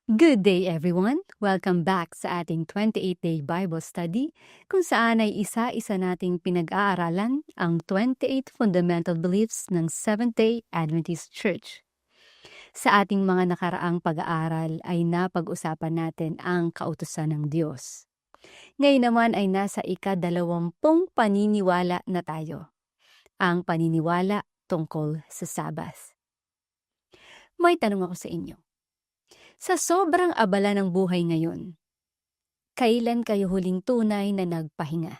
Good day everyone! Welcome back sa ating 28-day Bible Study kung saan ay isa-isa nating pinag-aaralan ang 28 fundamental beliefs ng Seventh-day Adventist Church. Sa ating mga nakaraang pag-aaral ay napag-usapan natin ang kautusan ng Diyos. Ngayon naman ay nasa ika-20 paniniwala na tayo. Ang paniniwala tungkol sa Sabbath. May tanong ako sa inyo. Sa sobrang abala ng buhay ngayon, kailan kayo huling tunay na nagpahinga?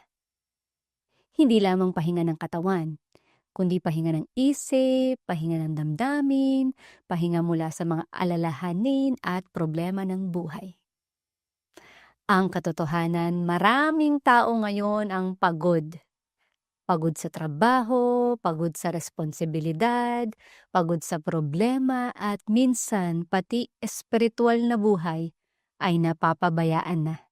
Hindi lamang pahinga ng katawan, kundi pahinga ng isip, pahinga ng damdamin, pahinga mula sa mga alalahanin at problema ng buhay. Ang katotohanan, maraming tao ngayon ang pagod. Pagod sa trabaho, pagod sa responsibilidad, pagod sa problema at minsan pati espiritual na buhay ay napapabayaan na.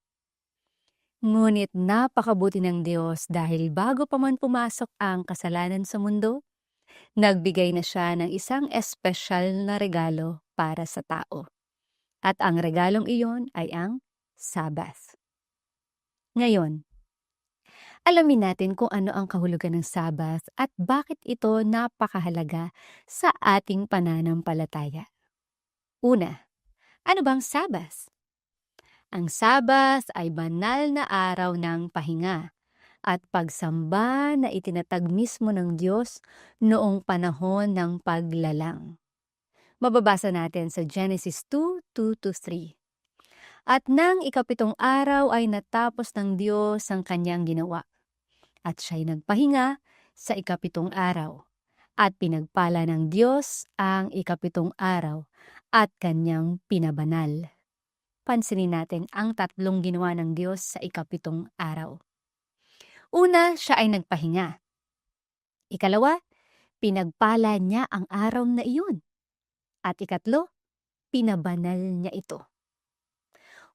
Ngunit napakabuti ng Diyos dahil bago pa man pumasok ang kasalanan sa mundo, nagbigay na siya ng isang espesyal na regalo para sa tao. At ang regalong iyon ay ang Sabbath. Ngayon, alamin natin kung ano ang kahulugan ng Sabbath at bakit ito napakahalaga sa ating pananampalataya. Una, ano bang Sabbath? Ang Sabbath ay banal na araw ng pahinga at pagsamba na itinatag mismo ng Diyos noong panahon ng paglalang. Mababasa natin sa Genesis 2:2-3. At nang ika-7 araw ay natapos ng Diyos ang kanyang ginawa. At siya'y nagpahinga sa ika-7 araw. At pinagpala ng Diyos ang ika-7 araw at kanyang pinabanal. Pansinin natin ang 3 ginawa ng Diyos sa ika-7 araw. Una, siya ay nagpahinga. Ikalawa, pinagpala niya ang araw na iyon. At ikatlo, pinabanal niya ito.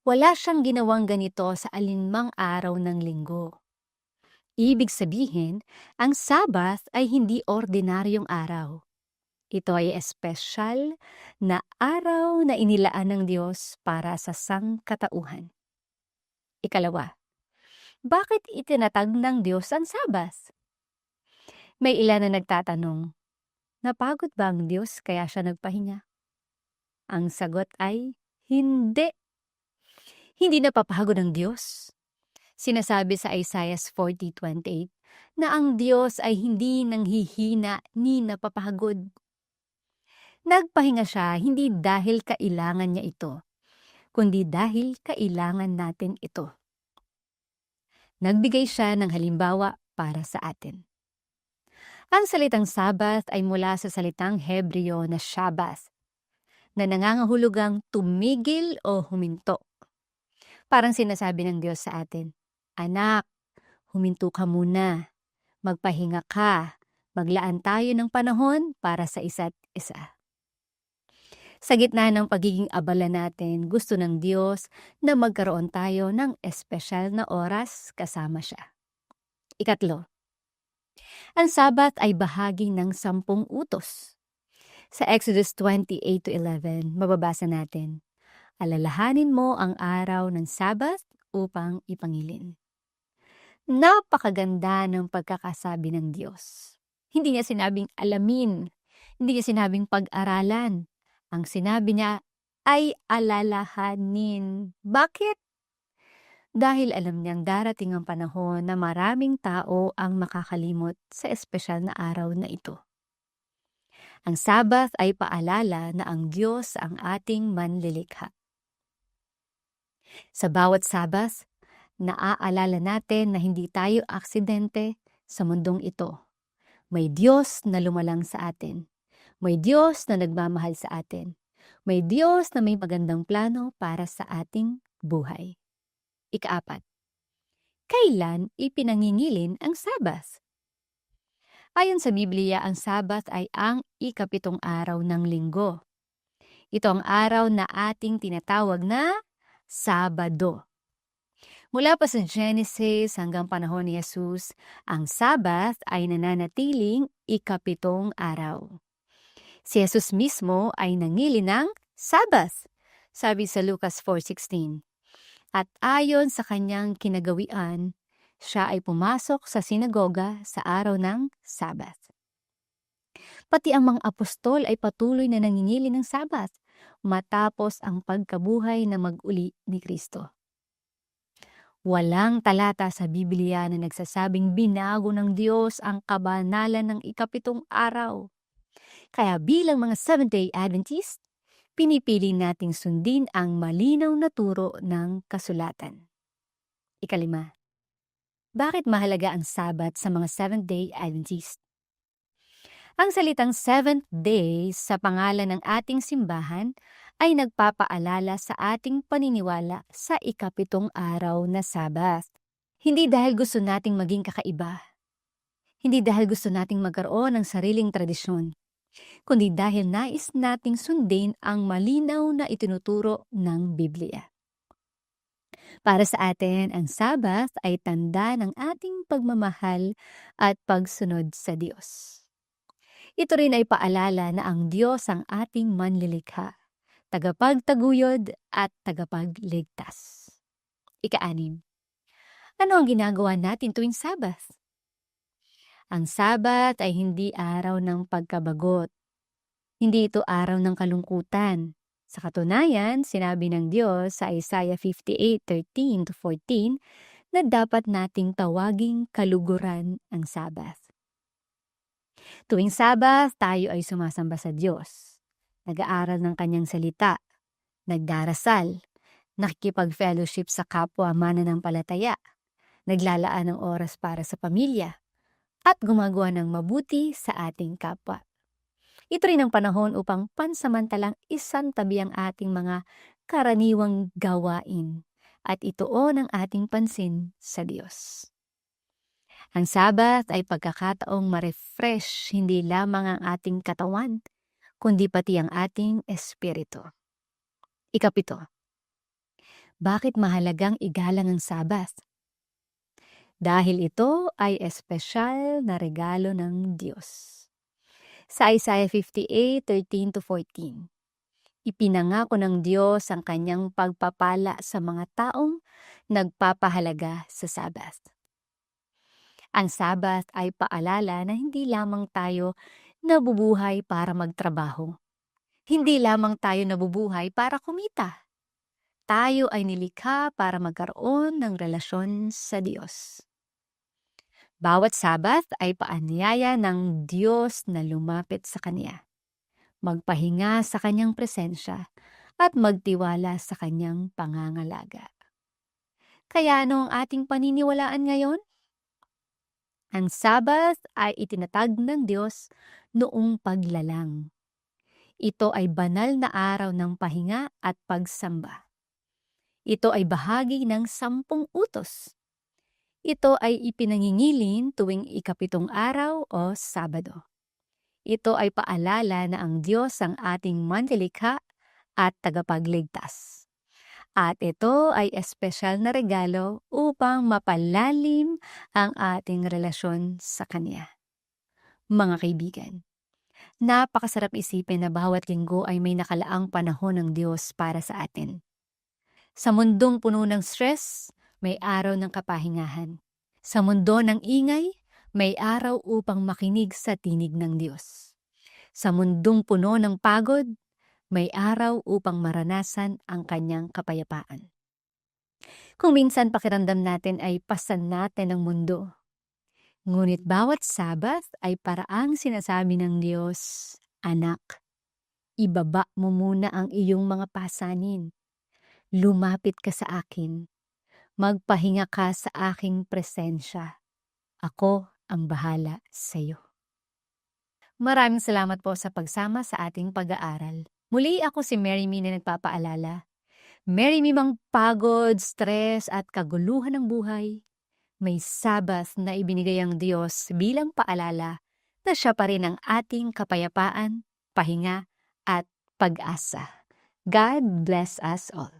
Wala siyang ginawang ganito sa alinmang araw ng linggo. Ibig sabihin, ang Sabbath ay hindi ordinaryong araw. Ito ay espesyal na araw na inilaan ng Diyos para sa sangkatauhan. Ikalawa, bakit itinatag ng Diyos ang Sabbath? May ilan na nagtatanong, napagod ba ang Diyos kaya siya nagpahinga? Ang sagot ay, hindi. Hindi napapagod ang Diyos. Sinasabi sa Isaiah 40:28 na ang Diyos ay hindi nanghihina ni napapagod. Nagpahinga siya hindi dahil kailangan niya ito, kundi dahil kailangan natin ito. Nagbigay siya ng halimbawa para sa atin. Ang salitang Sabbath ay mula sa salitang Hebreo na Shabbath, na nangangahulugang tumigil o huminto. Parang sinasabi ng Diyos sa atin, anak, huminto ka muna, magpahinga ka, maglaan tayo ng panahon para sa isa't isa. Sa gitna ng pagiging abala natin, gusto ng Diyos na magkaroon tayo ng espesyal na oras kasama siya. Ikatlo, ang Sabbath ay bahagi ng 10 utos. Sa Exodus 28:11, mababasa natin, alalahanin mo ang araw ng Sabbath upang ipangilin. Napakaganda ng pagkakasabi ng Diyos. Hindi niya sinabing alamin, hindi niya sinabing pag-aralan. Ang sinabi niya ay alalahanin. Bakit? Dahil alam niyang darating ang panahon na maraming tao ang makakalimot sa espesyal na araw na ito. Ang Sabbath ay paalala na ang Diyos ang ating manlilikha. Sa bawat Sabbath, naaalala natin na hindi tayo aksidente sa mundong ito. May Diyos na lumalang sa atin. May Diyos na nagmamahal sa atin. May Diyos na may magandang plano para sa ating buhay. Ika-4, kailan ipinangingilin ang Sabbath? Ayon sa Biblia, ang Sabbath ay ang ika-7 araw ng linggo. Ito ang araw na ating tinatawag na Sabado. Mula pa sa Genesis hanggang panahon ni Jesus, ang Sabbath ay nananatiling ika-7 araw. Si Jesus mismo ay nangili ng Sabbath Sabi sa Lucas 4:16, "At ayon sa kanyang kinagawian, siya ay pumasok sa sinagoga sa araw ng Sabbath." Pati ang mga apostol ay patuloy na nangingili ng Sabbath matapos ang pagkabuhay na mag-uli ni Kristo. Walang talata sa Biblia na nagsasabing binago ng Diyos ang kabanalan ng ikapitong araw. Kaya bilang mga Seventh-day Adventist, pinipili nating sundin ang malinaw na turo ng kasulatan. Ikalima, bakit mahalaga ang Sabat sa mga Seventh-day Adventist? Ang salitang seventh day sa pangalan ng ating simbahan ay nagpapaalala sa ating paniniwala sa ikapitong araw na Sabbath. Hindi dahil gusto nating maging kakaiba. Hindi dahil gusto nating magkaroon ng sariling tradisyon, kundi dahil nais nating sundin ang malinaw na itinuturo ng Biblia. Para sa atin, ang Sabbath ay tanda ng ating pagmamahal at pagsunod sa Diyos. Ito rin ay paalala na ang Diyos ang ating manlilikha, tagapagtaguyod at tagapagligtas. Ika-6, ano ang ginagawa natin tuwing Sabbath? Ang Sabbath ay hindi araw ng pagkabagot. Hindi ito araw ng kalungkutan. Sa katunayan, sinabi ng Diyos sa Isaiah 58:13-14 na dapat nating tawaging kaluguran ang Sabbath. Tuwing Sabbath, tayo ay sumasamba sa Diyos. Nag-aaral ng kanyang salita, nagdarasal, nakikipag-fellowship sa kapwa mananampalataya, naglalaan ng oras para sa pamilya, at gumagawa ng mabuti sa ating kapwa. Ito rin ang panahon upang pansamantalang isantabi ang ating mga karaniwang gawain at ituon ang ating pansin sa Diyos. Ang Sabbath ay pagkakataong ma-refresh hindi lamang ang ating katawan, kundi pati ang ating espiritu. Ika-7, bakit mahalagang igalang ang Sabbath? Dahil ito ay espesyal na regalo ng Diyos. Sa Isaiah 58:13-14, ipinangako ng Diyos ang kanyang pagpapala sa mga taong nagpapahalaga sa Sabbath. Ang Sabbath ay paalala na hindi lamang tayo nabubuhay para magtrabaho. Hindi lamang tayo nabubuhay para kumita. Tayo ay nilikha para magkaroon ng relasyon sa Diyos. Bawat Sabbath ay paanyaya ng Diyos na lumapit sa Kanya, magpahinga sa Kanyang presensya, at magtiwala sa Kanyang pangangalaga. Kaya ano ang ating paniniwalaan ngayon? Ang Sabbath ay itinatag ng Diyos noong paglalang. Ito ay banal na araw ng pahinga at pagsamba. Ito ay bahagi ng 10 utos. Ito ay ipinangingilin tuwing ikapitong araw o Sabado. Ito ay paalala na ang Diyos ang ating manlilikha at tagapagligtas. At ito ay espesyal na regalo upang mapalalim ang ating relasyon sa Kanya. Mga kaibigan, napakasarap isipin na bawat linggo ay may nakalaang panahon ng Diyos para sa atin. Sa mundong puno ng stress, may araw ng kapahingahan. Sa mundo ng ingay, may araw upang makinig sa tinig ng Diyos. Sa mundong puno ng pagod, may araw upang maranasan ang kanyang kapayapaan. Kung minsan pakiramdam natin ay pasan natin ang mundo, ngunit bawat Sabbath ay paraang sinasabi ng Diyos, "Anak, ibaba mo muna ang iyong mga pasanin. Lumapit ka sa akin. Magpahinga ka sa aking presensya. Ako ang bahala sa iyo." Maraming salamat po sa pagsama sa ating pag-aaral. Muli ako si Mary Mi na nagpapaalala. Mary Mi mang pagod, stress at kaguluhan ng buhay, may Sabbath na ibinigay ang Diyos bilang paalala na siya pa rin ang ating kapayapaan, pahinga at pag-asa. God bless us all.